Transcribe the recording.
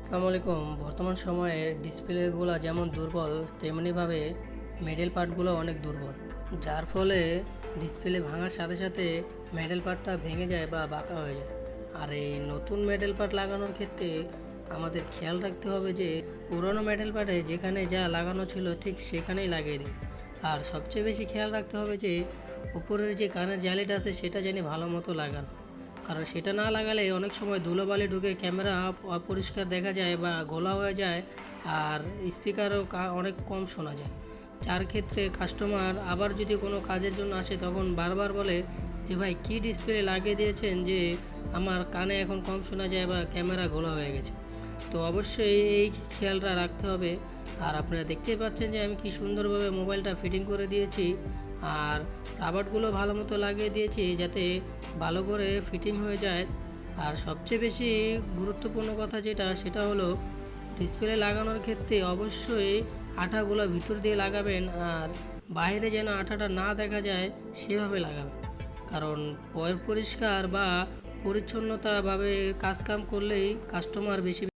আসসালামু আলাইকুম। বর্তমান সময়ে ডিসপ্লেগুলো যেমন দুর্বল তেমনিভাবে মেটাল পার্টগুলো অনেক দুর্বল, যার ফলে ডিসপ্লে ভাঙার সাথে সাথে মেটাল পার্টটা ভেঙে যায় বা বাঁকা হয়ে যায়। আর এই নতুন মেটাল পার্ট লাগানোর ক্ষেত্রে আমাদের খেয়াল রাখতে হবে যে পুরনো মেটাল পার্টে যেখানে যা লাগানো ছিল ঠিক সেখানেই লাগিয়ে দিন। আর সবচেয়ে বেশি খেয়াল রাখতে হবে যে উপরের যে কানের জালিটা আছে সেটা যেন ভালো মতো লাগানো, কারণ সেটা না লাগালে অনেক সময় ধুলোবালি ঢুকে ক্যামেরা অপরিষ্কার দেখা যায় বা গোলা হয়ে যায়, আর স্পিকারও অনেক কম শোনা যায়। যার ক্ষেত্রে কাস্টমার আবার যদি কোনো কাজের জন্য আসে তখন বারবার বলে যে ভাই কী ডিসপ্লে লাগিয়ে দিয়েছেন যে আমার কানে এখন কম শোনা যায় বা ক্যামেরা গোলা হয়ে গেছে। তো অবশ্যই এই খেয়ালটা রাখতে হবে। আর আপনারা দেখতেই পাচ্ছেন যে আমি কি সুন্দরভাবে মোবাইলটা ফিটিং করে দিয়েছি, আর রাবারগুলো ভালো মতো লাগিয়ে দিয়েছি যাতে ভালো করে ফিটিং হয়ে যায়। আর সবচেয়ে বেশি গুরুত্বপূর্ণ কথা সেটা হলো ডিসপ্লে লাগানোর ক্ষেত্রে অবশ্যই আঠাগুলো ভিতর দিয়ে লাগাবেন, আর বাইরে যেন আঠাটা না দেখা যায় সেভাবে লাগাবেন। কারণ পরিষ্কার বা পরিচ্ছন্নতাভাবে কাজকাম করলেই কাস্টমার বেশি